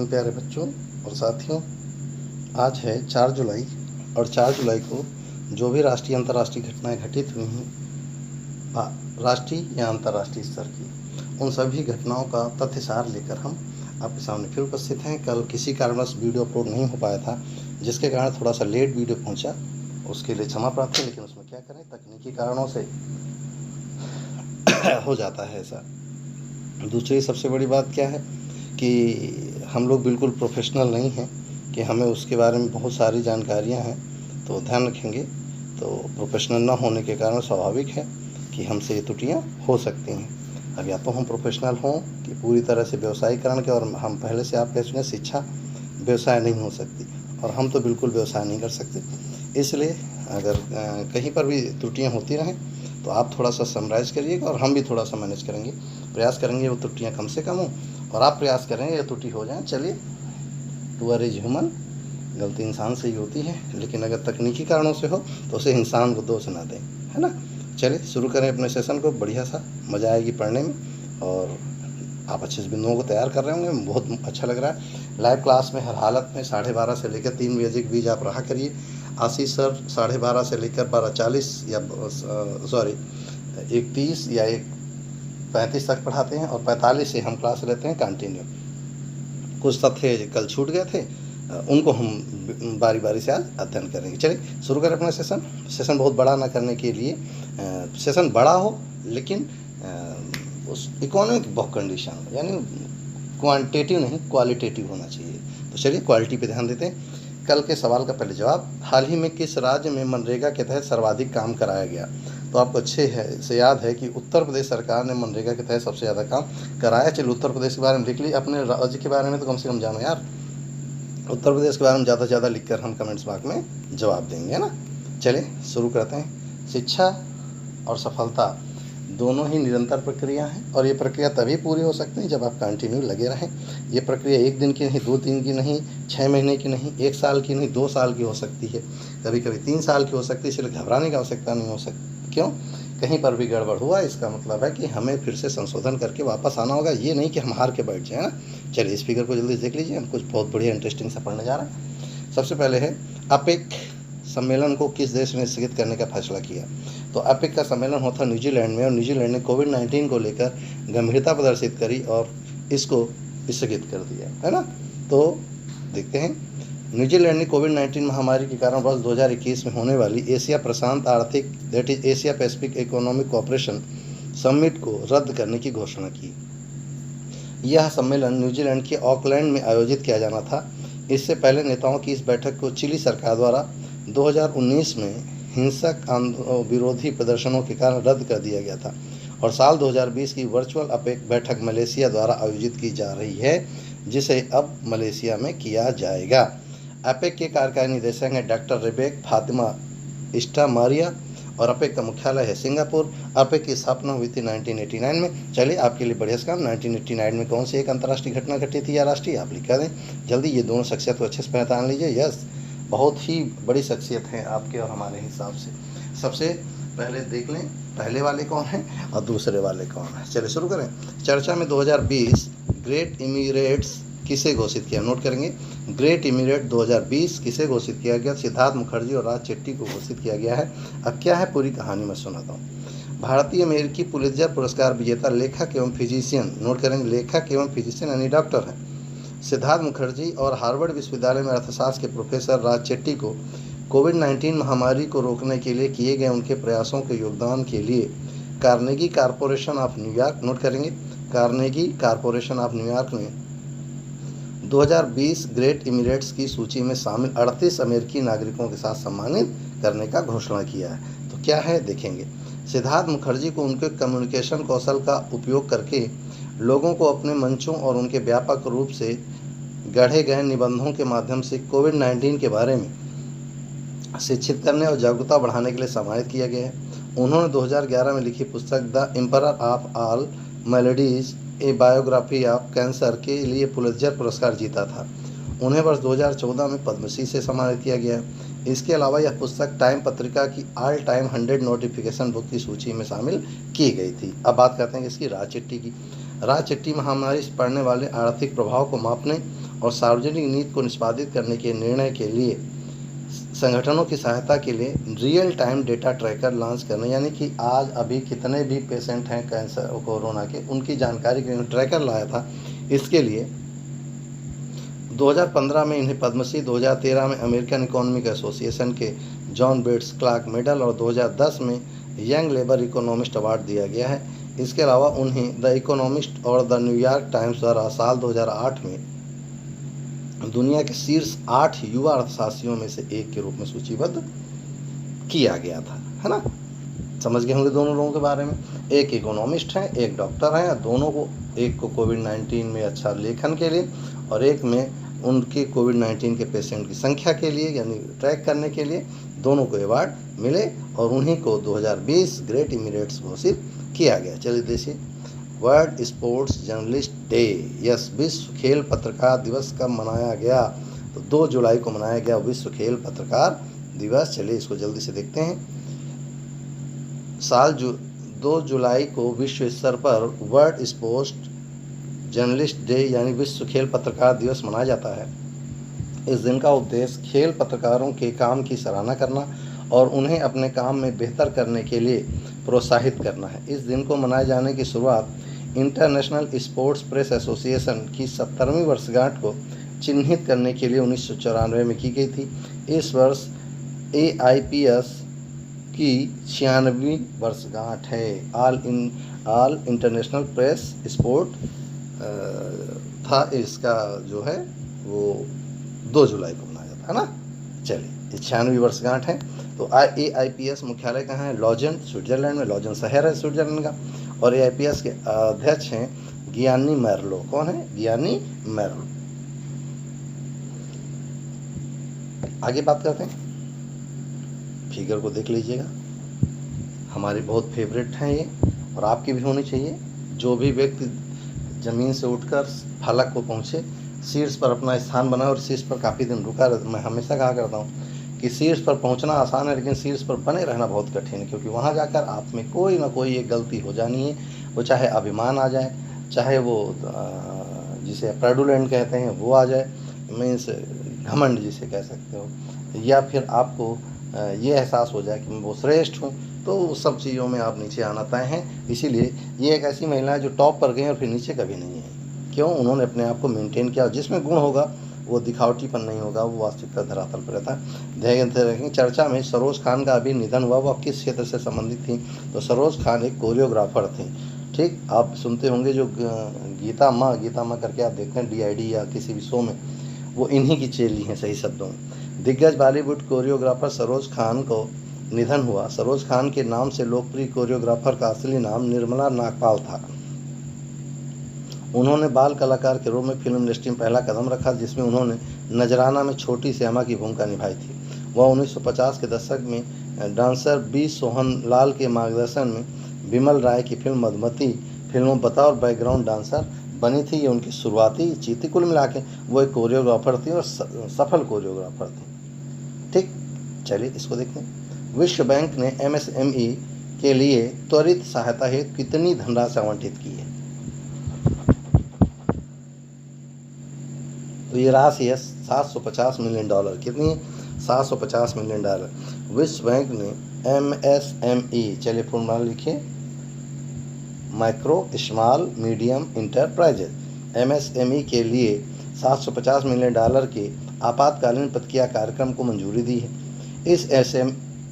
प्यारे बच्चों और साथियों, आज है 4 जुलाई और 4 जुलाई को जो भी राष्ट्रीय अंतर्राष्ट्रीय घटनाएं घटित हुई हैं राष्ट्रीय या अंतर्राष्ट्रीय स्तर की, उन सभी घटनाओं का तथ्यसार लेकर हम आपके सामने फिर उपस्थित हैं। कल किसी कारणवश वीडियो अपलोड नहीं हो पाया था, जिसके कारण थोड़ा सा लेट वीडियो पहुंचा, उसके लिए क्षमा प्रार्थी। लेकिन उसमें क्या करें, तकनीकी कारणों से हो जाता है ऐसा। दूसरी सबसे बड़ी बात क्या है कि हम लोग बिल्कुल प्रोफेशनल नहीं हैं कि हमें उसके बारे में बहुत सारी जानकारियां हैं, तो ध्यान रखेंगे। तो प्रोफेशनल ना होने के कारण स्वाभाविक है कि हमसे ये त्रुटियां हो सकती हैं। अब या तो हम प्रोफेशनल हों कि पूरी तरह से व्यवसायीकरण के, और हम पहले से आप कह चुके हैं शिक्षा व्यवसाय नहीं हो सकती, और हम तो बिल्कुल व्यवसाय नहीं कर सकते। इसलिए अगर कहीं पर भी त्रुटियां होती रहें तो आप थोड़ा सा समराइज़ करिएगा और हम भी थोड़ा सा मैनेज करेंगे, प्रयास करेंगे वो त्रुटियां कम से कम हो, और आप प्रयास करेंगे ये त्रुटि हो जाए। चलिए, टू आर इज ह्यूमन, गलती इंसान से ही होती है, लेकिन अगर तकनीकी कारणों से हो तो उसे इंसान को दोष ना दें, है ना। चलिए शुरू करें अपने सेशन को। बढ़िया सा मज़ा आएगी पढ़ने में, और आप अच्छे से बिंदुओं को तैयार कर रहे होंगे, बहुत अच्छा लग रहा है। लाइव क्लास में हर हालत में 12:30 से लेकर 3 बजे के बीच आप रहा करिए। आशीष सर 12:30 से लेकर 12:40 या 1:30 या 1:35 तक पढ़ाते हैं, और 45 से हम क्लास लेते हैं कंटिन्यू। कुछ तथ्य कल छूट गए थे, उनको हम बारी बारी से आज अध्ययन करेंगे। चलिए शुरू करें अपना सेशन बहुत बड़ा ना करने के लिए, सेशन बड़ा हो लेकिन उस इकोनॉमिक बहुत कंडीशन, यानी क्वांटिटेटिव नहीं क्वालिटेटिव होना चाहिए। तो चलिए क्वालिटी पे ध्यान देते हैं। कल के सवाल का पहले जवाब, हाल ही में किस राज्य में मनरेगा के तहत सर्वाधिक काम कराया गया? तो आपको अच्छे से याद है कि उत्तर प्रदेश सरकार ने मनरेगा के तहत सबसे ज़्यादा काम कराया। चलिए उत्तर प्रदेश के बारे में लिख लीजिए, अपने राज्य के बारे में तो कम से कम जानो यार। उत्तर प्रदेश के बारे में ज़्यादा से ज़्यादा लिखकर हम कमेंट्स बॉक्स में जवाब देंगे, है ना। चलिए शुरू करते हैं। शिक्षा और सफलता दोनों ही निरंतर प्रक्रिया है, और ये प्रक्रिया तभी पूरी हो सकती है जब आप कंटिन्यू लगे रहें। ये प्रक्रिया 1 दिन की नहीं, 2 दिन की नहीं, 6 महीने की नहीं, 1 साल की नहीं, 2 साल की हो सकती है, कभी कभी 3 साल की हो सकती है। इसलिए घबराने की आवश्यकता नहीं हो सकती। क्यों? कहीं पर भी गड़बड़ हुआ इसका मतलब है कि हमें फिर से संशोधन करके वापस आना होगा, ये नहीं कि हम हार के बैठ जाए ना। चलिए इस फिगर को जल्दी देख लीजिए, हम कुछ बहुत बढ़िया इंटरेस्टिंग सा पढ़ने जा रहे हैं। सबसे पहले है, अपेक सम्मेलन को किस देश ने स्थगित करने का फैसला किया? तो अपेक का सम्मेलन होता न्यूजीलैंड में, और न्यूजीलैंड ने कोविड-19 को लेकर गंभीरता प्रदर्शित करी और इसको स्थगित कर दिया, है ना। तो देखते हैं, न्यूजीलैंड ने कोविड-19 महामारी के कारण वर्ष 2021 में होने वाली एशिया प्रशांत आर्थिक that is Asia Pacific economic cooperation summit को रद्द करने की घोषणा की। यह सम्मेलन न्यूजीलैंड के ऑकलैंड में आयोजित किया जाना था। इससे पहले नेताओं की इस बैठक को चिली सरकार द्वारा 2019 में हिंसक विरोधी प्रदर्शनों के कारण रद्द कर दिया गया था, और साल 2020 की वर्चुअल अपेक बैठक मलेशिया द्वारा आयोजित की जा रही है, जिसे अब मलेशिया में किया जाएगा। अपेक के कार्यकारी निदेशक हैं डॉक्टर रेबेक फातिमा इस्टामारिया, और अपेक का मुख्यालय है सिंगापुर। अपेक की स्थापना हुई थी 1989 में। चलिए आपके लिए बढ़िया काम, 1989 में कौन सी एक अंतर्राष्ट्रीय घटना घटी थी या राष्ट्रीय, आप लिख दें जल्दी। ये दोनों शख्सियत को अच्छे से पहचान लीजिए। यस, बहुत ही बड़ी शख्सियत है आपके और हमारे हिसाब से। सबसे पहले देख लें पहले वाले कौन हैं और दूसरे वाले कौन हैं। चलिए शुरू करें। चर्चा में 2020 ग्रेट इमिरेट्स किसे घोषित किया? नोट करेंगे, ग्रेट इमिरेट 2020 किसे घोषित किया गया? सिद्धार्थ मुखर्जी और राज चेट्टी को घोषित किया गया है। अब क्या है पूरी कहानी मैं सुनाता हूँ। भारतीय अमेरिकी पुलित्जर पुरस्कार विजेता लेखक एवं फिजिशियन, नोट करेंगे लेखक एवं फिजिशियन यानी डॉक्टर हैं, सिद्धार्थ मुखर्जी और हार्वर्ड विश्वविद्यालय में अर्थशास्त्र के प्रोफेसर राज चेट्टी को कोविड-19 महामारी को रोकने के लिए किए गए उनके प्रयासों के योगदान के लिए Carnegie corporation of New York, note करेंगे कार्नेगी कॉरपोरेशन ऑफ न्यूयॉर्क ने 2020 ग्रेट इमिरेट्स की सूची में शामिल 38 अमेरिकी नागरिकों के साथ सम्मानित करने का घोषणा किया है। तो क्या है देखेंगे। सिद्धार्थ मुखर्जी को उनके कम्युनिकेशन कौशल का उपयोग करके लोगों को अपने मंचों और उनके व्यापक रूप से गढ़े गए निबंधों के माध्यम से कोविड-19 के बारे में शिक्षित करने और जागरूकता बढ़ाने के लिए सम्मानित किया गया है। उन्होंने 2011 में लिखी पुस्तक the emperor of all melodies A biography of cancer के लिए पुलित्जर पुरस्कार जीता था। उन्हें वर्ष 2014 में पद्मश्री से सम्मानित किया गया है। इसके अलावा यह पुस्तक टाइम पत्रिका की ऑल टाइम 100 नोटिफिकेशन बुक की सूची में शामिल की गई थी। अब बात करते हैं इसकी राज चेट्टी की। राज चेट्टी महामारी से पड़ने वाले आर्थिक प्रभाव को मापने और सार्वजनिक नीति को निष्पादित करने के निर्णय के लिए संगठनों की सहायता के लिए real time data tracker launch करना, यानी कि आज अभी कितने भी पेशेंट हैं कैंसर कोरोना के, उनकी जानकारी के लिए ट्रैकर लाया था। इसके लिए 2015 में इन्हें पद्मश्री, 2013 में अमेरिकन इकोनॉमिक एसोसिएशन के जॉन बेट्स क्लार्क मेडल और 2010 में यंग लेबर इकोनॉमिस्ट अवार्ड दिया गया है। इसके अलावा उन्हें द इकोनॉमिस्ट और द न्यूयॉर्क टाइम्स द्वारा साल 2008 में दुनिया के शीर्ष 8 युवा अर्थशास्त्रियों में से एक के रूप में सूचीबद्ध किया गया था, है ना। समझ गए होंगे दोनों लोगों के बारे में। एक इकोनॉमिस्ट हैं, एक डॉक्टर हैं, दोनों को, एक को कोविड-19 में अच्छा लेखन के लिए और एक में उनके कोविड-19 के पेशेंट की संख्या के लिए, यानी ट्रैक करने के लिए, दोनों को अवार्ड मिले और उन्हीं को 2020 ग्रेट इमिरेट्स घोषित किया गया। चलिए देखिए, world sports journalist day, yes, विश्व खेल पत्रकार दिवस कब मनाया गया? तो 2 जुलाई को मनाया गया विश्व खेल पत्रकार दिवस। चलिए इसको जल्दी से देखते हैं। 2 जुलाई को विश्व स्तर पर वर्ल्ड स्पोर्ट्स जर्नलिस्ट डे यानी विश्व खेल पत्रकार दिवस मनाया जाता है। इस दिन का उद्देश्य खेल पत्रकारों के काम की सराहना करना और उन्हें अपने काम में बेहतर करने के लिए प्रोत्साहित करना है। इस दिन को मनाए जाने की शुरुआत इंटरनेशनल स्पोर्ट्स प्रेस एसोसिएशन की 70वीं वर्षगांठ को चिन्हित करने के लिए 1994 में की गई थी। इस वर्ष AIPS की 96वीं वर्षगांठ है। ऑल इंटरनेशनल प्रेस स्पोर्ट था, इसका जो है वो 2 जुलाई को मनाया जाता है ना। चलिए, ये 96वीं वर्षगांठ है। तो AIPS मुख्यालय कहाँ है? लॉजन, स्विट्जरलैंड में। लॉजन शहर है स्विट्जरलैंड का। और AIPS के अध्यक्ष हैं गियानी मैर्लो। कौन है? गियानी मैर्लो। आगे बात करते हैं, फिगर को देख लीजिएगा। हमारी बहुत फेवरेट हैं ये और आपकी भी होनी चाहिए। जो भी व्यक्ति ज़मीन से उठकर फलक को पहुँचे, शीर्ष पर अपना स्थान बनाए और शीर्ष पर काफ़ी दिन रुका रहे। मैं हमेशा कहा करता हूँ कि शीर्ष पर पहुँचना आसान है, लेकिन शीर्ष पर बने रहना बहुत कठिन है, क्योंकि वहाँ जाकर आप में कोई ना कोई एक गलती हो जानी है। वो चाहे अभिमान आ जाए, चाहे वो जिसे प्रेडुलेंट कहते हैं वो आ जाए, मीन्स घमंड जिसे कह सकते हो, या फिर आपको ये एहसास हो जाए कि मैं वो श्रेष्ठ हूँ, तो उस सब चीज़ों में आप नीचे आना तय हैं। इसीलिए ये एक ऐसी महिला है जो टॉप पर गई और फिर नीचे कभी नहीं है। क्यों? उन्होंने अपने आप को मेंटेन किया। जिसमें गुण होगा वो दिखावटीपन नहीं होगा, वो वास्तविकता धरातल पर रहता है। ध्यान रखें, चर्चा में सरोज खान का अभी निधन हुआ। वह किस क्षेत्र से संबंधित थी? तो सरोज खान एक कोरियोग्राफर थी। ठीक, आप सुनते होंगे जो गीता माँ करके आप देखते हैं DID या किसी भी शो में, वो इन्हीं की चेली हैं सही शब्दों में। दिग्गज बॉलीवुड कोरियोग्राफर सरोज खान को निधन हुआ। सरोज खान के नाम से लोकप्रिय कोरियोग्राफर का असली नाम निर्मला नागपाल था। उन्होंने बाल कलाकार के रूप में फिल्म इंडस्ट्री में पहला कदम रखा, जिसमें उन्होंने नजराना में छोटी श्यामा की भूमिका निभाई थी। वह 1950 के दशक में डांसर B सोहन लाल के मार्गदर्शन में विमल राय की फिल्म मधुमती फिल्मों बतौर बैकग्राउंड डांसर बनी थी। ये उनकी शुरुआती चीज़। कुल मिला के वो एक कोरियोग्राफर थी और सफल कोरियोग्राफर थी। ठीक, चलिए इसको देखते हैं। विश्व बैंक ने MSME के लिए त्वरित सहायता हेतु कितनी धनराशि आवंटित की है? तो ये राशि है $750 मिलियन। कितनी? $750 मिलियन। विश्व बैंक ने MSME, चलिए फॉर्मूला लिखिए, micro small medium enterprises, MSME के लिए $750 मिलियन के आपातकालीन प्रतिक्रिया कार्यक्रम को मंजूरी दी है। इस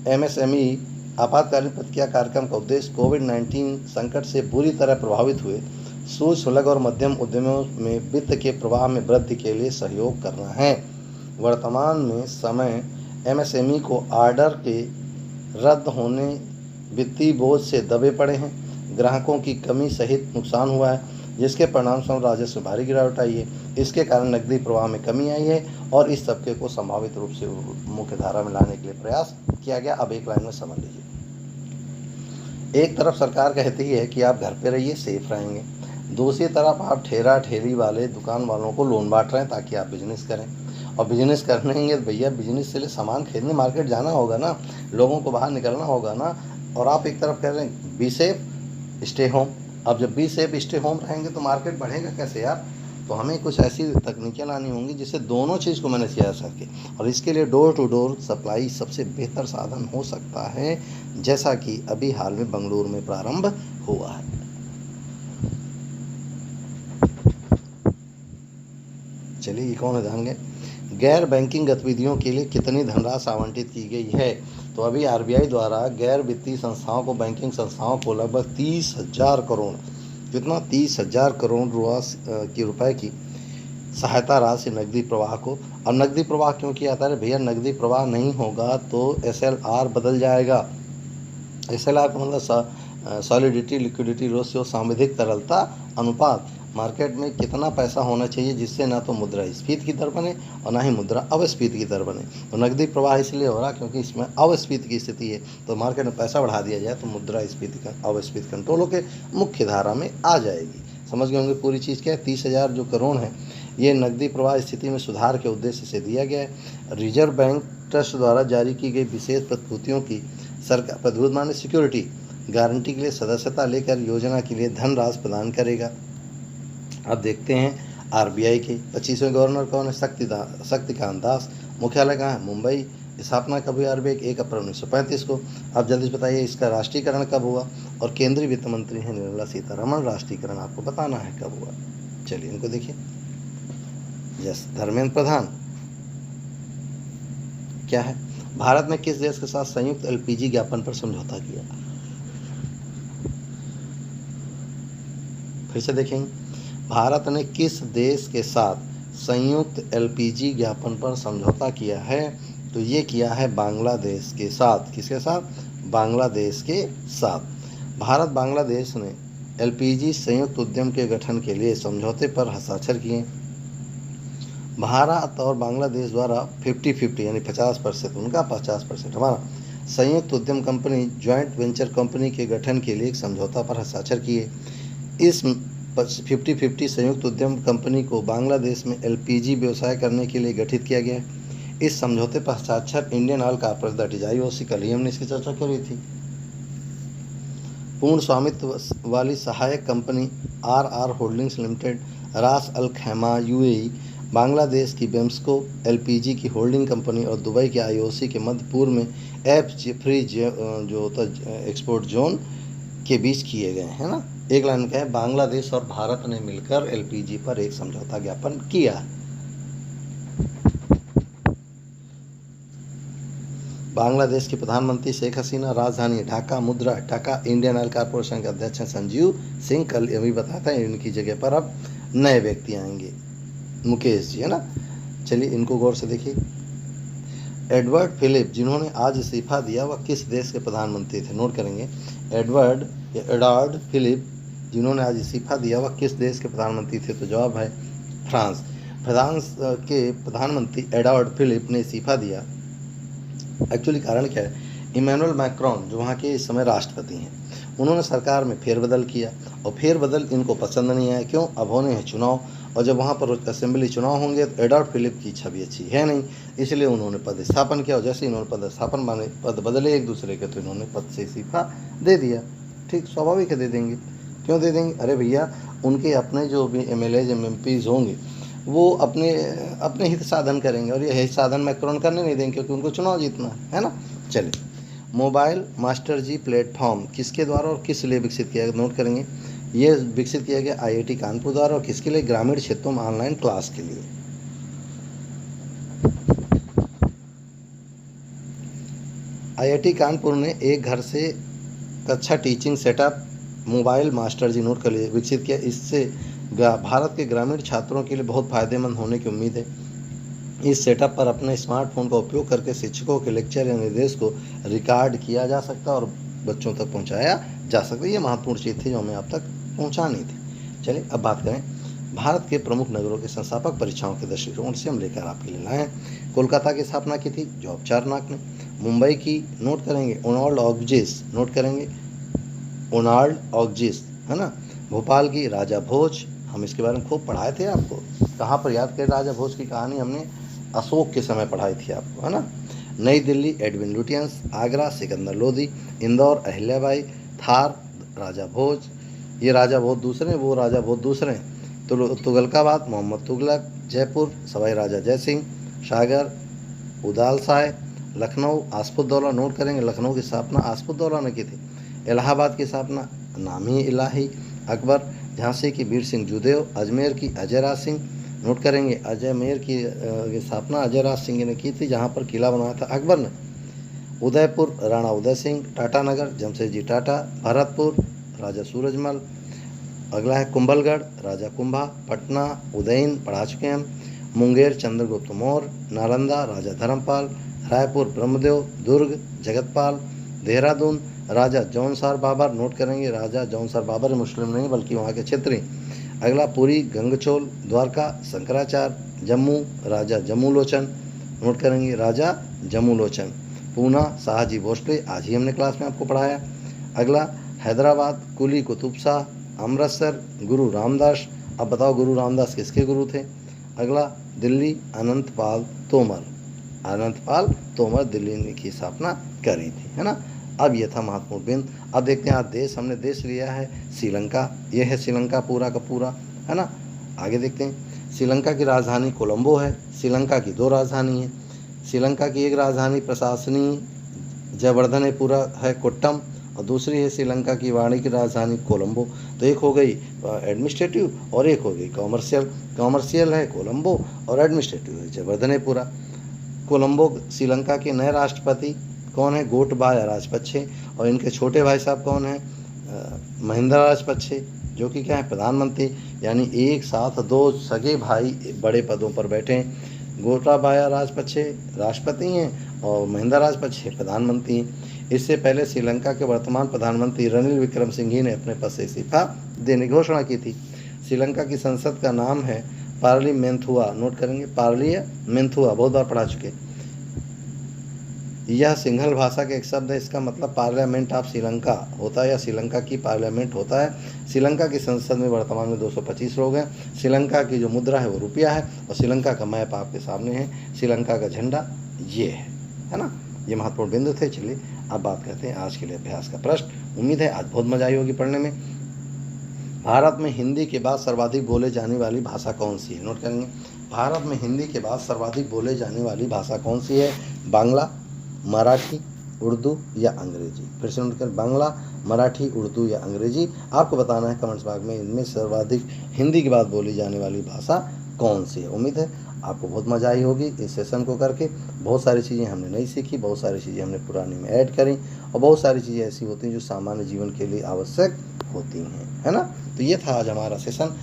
MSME आपातकालीन प्रतिक्रिया कार्यक्रम का उद्देश्य कोविड-19 संकट से बुरी तरह प्रभावित हुए सूक्ष्म, लघु और मध्यम उद्यमों में वित्त के प्रवाह में वृद्धि के लिए सहयोग करना है। वर्तमान में समय MSME को ऑर्डर के रद्द होने, वित्तीय बोझ से दबे पड़े हैं, ग्राहकों की कमी सहित नुकसान हुआ है, जिसके परिणामस्वरूप राजस्व में भारी गिरावट आई है। इसके कारण नकदी प्रवाह में कमी आई है और इस तबके को संभावित रूप से मुख्य धारा में लाने के लिए प्रयास किया गया। अब एक लाइन में समझ लीजिए। एक तरफ सरकार कहती है कि आप घर पे रहिए, सेफ रहेंगे। दूसरी तरफ आप ठेला ठेली वाले दुकान वालों को लोन बांट रहे हैं ताकि आप बिजनेस करें। और बिजनेस करने तो भैया बिजनेस के लिए सामान खरीदने मार्केट जाना होगा ना, लोगों को बाहर निकलना होगा ना। और आप एक तरफ कह रहे हैं बी सेफ स्टे होम। अब जब बी सेफ स्टे होम रहेंगे तो मार्केट बढ़ेगा कैसे यार? तो हमें कुछ ऐसी तकनीकें लानी होंगी जिससे दोनों चीज़ को मैनेज किया जा सके, और इसके लिए डोर टू डोर सप्लाई सबसे बेहतर साधन हो सकता है, जैसा कि अभी हाल में बेंगलुरु में प्रारंभ हुआ है। चलिए, ये कौन है ध्यान गए। गैर बैंकिंग गतिविधियों के लिए कितनी धनराशि आवंटित की गई है? तो अभी आरबीआई द्वारा गैर वित्तीय संस्थाओं को, बैंकिंग संस्थाओं को लगभग 30,000 करोड़, कितना 30,000 करोड़ रुपए की सहायता राशि नकदी प्रवाह को। और नकदी प्रवाह क्यों किया जाता है भैया? नकदी प्रवाह नहीं होगा तो SLR बदल जाएगा। SLR का मतलब सॉलिडिटी लिक्विडिटी रेशियो, सांविधिक तरलता अनुपात। मार्केट में कितना पैसा होना चाहिए जिससे ना तो मुद्रास्फीति की दर बने और ना ही मुद्रा अवस्फीति की दर बने। तो नकदी प्रवाह इसलिए हो रहा क्योंकि इसमें अवस्फीति की स्थिति है, तो मार्केट में पैसा बढ़ा दिया जाए तो मुद्रास्फीति का अवस्फीति कंट्रोल होकर मुख्य धारा में आ जाएगी। समझ गए होंगे पूरी चीज़ क्या है। 30,000 जो करोड़ है ये नकदी प्रवाह स्थिति में सुधार के उद्देश्य से दिया गया है। रिजर्व बैंक ट्रस्ट द्वारा जारी की गई विशेष प्रतिभूतियों की सरकार, प्रतिभूति माने सिक्योरिटी, गारंटी के लिए सदस्यता लेकर योजना के लिए धनराशि प्रदान करेगा। अब देखते हैं आरबीआई के 25वें गवर्नर कौन है? शक्तिकांत दास। मुख्यालय कहाँ है? मुंबई। स्थापना कब हुई आरबीआई? 1 अप्रैल 1935 को। अब जल्दी से बताइए इसका राष्ट्रीयकरण कब हुआ? और केंद्रीय वित्त मंत्री हैं निर्मला सीतारमण। राष्ट्रीयकरण आपको बताना है कब हुआ। चलिए इनको देखिए। यस, धर्मेंद्र प्रधान। क्या है? भारत ने किस देश के साथ संयुक्त LPG ज्ञापन पर समझौता किया? फिर से देखेंगे, भारत ने किस देश के साथ संयुक्त LPG ज्ञापन पर समझौता किया है? तो ये किया है बांग्लादेश के साथ। किसके साथ? बांग्लादेश के साथ। भारत बांग्लादेश ने LPG संयुक्त उद्यम के गठन के लिए समझौते पर हस्ताक्षर किए। भारत और बांग्लादेश द्वारा 50-50 यानी 50% उनका 50% हमारा संयुक्त उद्यम कंपनी, ज्वाइंट वेंचर कंपनी के गठन के लिए एक समझौता पर हस्ताक्षर किए। इस 50-50 संयुक्त उद्यम कंपनी को बांग्लादेश में LPG व्यवसाय करने के लिए गठित किया गया है। इस समझौते पर हस्ताक्षर Indian oil corporation, that is IOC, कल ही हमने इसकी चर्चा करी थी। पूर्ण स्वामित्व वाली सहायक कंपनी RR होल्डिंग्स लिमिटेड, रास अल खैमा UAE, बांग्लादेश की बेम्सको LPG की होल्डिंग कंपनी और दुबई के IOC के मध्य पूर्व में फ्री जो होता एक्सपोर्ट जोन के बीच किए गए हैं ना। एक लाइन का है, बांग्लादेश और भारत ने मिलकर LPG पर एक समझौता ज्ञापन किया। बांग्लादेश की प्रधानमंत्री शेख हसीना, राजधानी ढाका, मुद्रा टका, इंडियन ऑयल कॉर्पोरेशन के अध्यक्ष हैं संजीव सिंह। कल अभी बताता है इनकी जगह पर अब नए व्यक्ति आएंगे, मुकेश जी, है ना। चलिए इनको गौर से देखिए। एडवर्ड फिलिप जिन्होंने आज इस्तीफा दिया वह किस देश के प्रधानमंत्री थे? नोट करेंगे, एडवर्ड फिलिप जिन्होंने आज इस्तीफा दिया वह किस देश के प्रधानमंत्री थे? तो जवाब है फ्रांस। फ्रांस के प्रधानमंत्री एडवर्ड फिलिप ने इस्तीफा दिया। एक्चुअली कारण क्या है? इमैनुअल मैक्रोन जो वहाँ के इस समय राष्ट्रपति हैं, उन्होंने सरकार में फेरबदल किया और फेरबदल इनको पसंद नहीं आया। क्यों? अब होने हैं चुनाव, और जब वहाँ पर असेंबली चुनाव होंगे तो एडवर्ड फिलिप की छवि अच्छी है नहीं, इसलिए उन्होंने पदस्थापन किया। और जैसे इन्होंने पदस्थापन माने पद बदले एक दूसरे के, तो इन्होंने पद से इस्तीफा दे दिया। ठीक, स्वाभाविक है, दे देंगे। क्यों दे देंगे? अरे भैया, उनके अपने जो भी MLAs MPs होंगे वो अपने हित साधन करेंगे, और ये हित साधन मैक्रोन करने नहीं देंगे क्योंकि उनको चुनाव जीतना है ना। चलिए, मोबाइल मास्टर जी प्लेटफॉर्म किसके द्वारा और किस लिए विकसित किया गया? नोट करेंगे, ये विकसित किया गया IIT कानपुर द्वारा। और किसके लिए? ग्रामीण क्षेत्रों में ऑनलाइन क्लास के लिए। IIT कानपुर ने एक घर से कक्षा टीचिंग सेटअप मोबाइल मास्टर जी, नोट कर लिए, विकसित किया। इससे भारत के ग्रामीण छात्रों के लिए बहुत फायदेमंद होने की उम्मीद है। इस सेटअप पर अपने स्मार्टफोन का उपयोग करके शिक्षकों के लेक्चर या निर्देश को रिकॉर्ड किया जा सकता है और बच्चों तक पहुंचाया जा सकता है। ये महत्वपूर्ण चीज़ थी जो हमें आप तक पहुंचानी थी। चलिए अब बात करें भारत के प्रमुख नगरों के संस्थापक परीक्षाओं के दृष्टिकोण से हम लेकर आपके लिए लाए हैं। कोलकाता की स्थापना की थी जॉब चारनाक ने। मुंबई की नोट करेंगे ओनाल्ड ऑक्जिस, नोट करेंगे ओनाल्ड ऑक्जिस, है ना। भोपाल की राजा भोज, हम इसके बारे में खूब पढ़ाए थे आपको। कहाँ पर याद करें? राजा भोज की कहानी हमने अशोक के समय पढ़ाई थी आपको, है ना। नई दिल्ली एडविन लुटियंस, आगरा सिकंदर लोदी, इंदौर अहिल्याबाई, थार राजा भोज। ये राजा भोज दूसरे, वो राजा भोज दूसरे। तुगलकाबाद मोहम्मद तुगलक, जयपुर सवाई राजा जयसिंह, सागर उदालसाय, लखनऊ आसफुद्दौला, नोट करेंगे लखनऊ की स्थापना आसफुद्दौला ने की थी। इलाहाबाद की स्थापना नामी इलाही अकबर, झांसी की वीर सिंह जुदेव, अजमेर की अजय राज सिंह, नोट करेंगे अजमेर की स्थापना अजय राज सिंह ने की थी, जहाँ पर किला बनाया था अकबर ने। उदयपुर राणा उदय सिंह, टाटानगर जमशेदजी टाटा, भरतपुर राजा सूरजमल, अगला है कुंभलगढ़ राजा कुंभा, पटना उदयन पढ़ा चुके हैं हम, मुंगेर चंद्रगुप्त मौर्य, नालंदा राजा धर्मपाल, रायपुर ब्रह्मदेव, दुर्ग जगतपाल, देहरादून राजा जौनसार बाबर, नोट करेंगे राजा जौनसार बाबर मुस्लिम नहीं बल्कि वहाँ के क्षेत्रीय। अगला पुरी गंगचोल, द्वारका शंकराचार्य, जम्मू राजा जम्मूलोचन, नोट करेंगे राजा जम्मूलोचन, पूना शाहजी भोसले, आज ही हमने क्लास में आपको पढ़ाया। अगला हैदराबाद कुली कुतुब शाह, अमृतसर गुरु रामदास, अब बताओ गुरु रामदास किसके गुरु थे। अगला दिल्ली अनंतपाल तोमर, अनंतपाल तोमर दिल्ली की स्थापना करी थी, है ना। अब ये था महत्वपूर्ण बिंदु। अब देखते हैं आज देश, हमने देश लिया है श्रीलंका, ये है श्रीलंका पूरा का पूरा, है ना। आगे देखते हैं, श्रीलंका की राजधानी कोलंबो है। श्रीलंका की 2 राजधानी है। श्रीलंका की एक राजधानी प्रशासनिक जयवर्धनेपुरा है कोट्टम, और दूसरी है श्रीलंका की वाणिज्यिक राजधानी कोलंबो। तो एक हो गई एडमिनिस्ट्रेटिव और एक हो गई कॉमर्शियल। कॉमर्शियल है कोलंबो और एडमिनिस्ट्रेटिव है जयवर्धनेपुरा। कोलंबो श्रीलंका के नए राष्ट्रपति कौन है, गोटबाया राजपक्षे, और इनके छोटे भाई साहब कौन है, महिंद्रा राजपक्षे, जो कि क्या है प्रधानमंत्री, यानी एक साथ 2 सगे भाई बड़े पदों पर बैठे हैं। गोटाबाया राजपक्षे राष्ट्रपति हैं और महिंद्रा राजपक्षे प्रधानमंत्री हैं। इससे पहले श्रीलंका के वर्तमान प्रधानमंत्री रणिल विक्रमसिंघे ने अपने पद से इस्तीफा देने की घोषणा की थी। श्रीलंका की संसद का नाम है पार्लिमेंथुआ, नोट करेंगे पार्लिमेंथुआ, बहुत बार पढ़ा चुके। यह सिंहल भाषा का एक शब्द है, इसका मतलब पार्लियामेंट ऑफ श्रीलंका होता है या श्रीलंका की पार्लियामेंट होता है। श्रीलंका की संसद में वर्तमान में 225 लोग हैं। श्रीलंका की जो मुद्रा है वो रुपया है, और श्रीलंका का मैप आपके सामने है। श्रीलंका का झंडा ये है ना। ये महत्वपूर्ण बिंदु थे। चलिए अब बात करते हैं आज के लिए अभ्यास का प्रश्न। उम्मीद है आज बहुत मजा आई होगी पढ़ने में। भारत में हिंदी के बाद सर्वाधिक बोले जाने वाली भाषा कौन सी है, नोट करेंगे। भारत में हिंदी के बाद सर्वाधिक बोले जाने वाली भाषा कौन सी है, बांग्ला, मराठी, उर्दू या अंग्रेजी। फिर से नोट करें, बांग्ला, मराठी, उर्दू या अंग्रेजी। आपको बताना है कमेंट्स बॉक्स में इनमें सर्वाधिक हिंदी के बाद बोली जाने वाली भाषा कौन सी है। उम्मीद है आपको बहुत मजा आई होगी इस सेशन को करके। बहुत सारी चीज़ें हमने नहीं सीखी, बहुत सारी चीज़ें हमने पुरानी में ऐड करी, और बहुत सारी चीज़ें ऐसी होती हैं जो सामान्य जीवन के लिए आवश्यक होती हैं, है ना। तो ये था आज हमारा सेशन।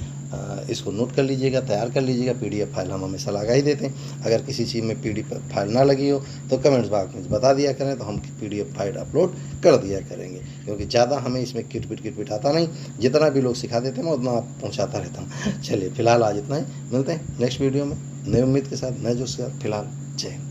इसको नोट कर लीजिएगा, तैयार कर लीजिएगा। पीडीएफ फाइल हम हमेशा लगा ही देते हैं। अगर किसी चीज़ में पीडीएफ फाइल ना लगी हो तो कमेंट्स बॉक्स में बता दिया करें, तो हम पीडीएफ फाइल अपलोड कर दिया करेंगे, क्योंकि ज़्यादा हमें इसमें किट आता नहीं। जितना भी लोग सिखा देते हैं मैं उतना पहुँचाता रहता हूँ। चलिए फिलहाल आज इतना ही, मिलते हैं नेक्स्ट वीडियो में नई उम्मीद के साथ, नए जोश के साथ। फिलहाल जय हिंद।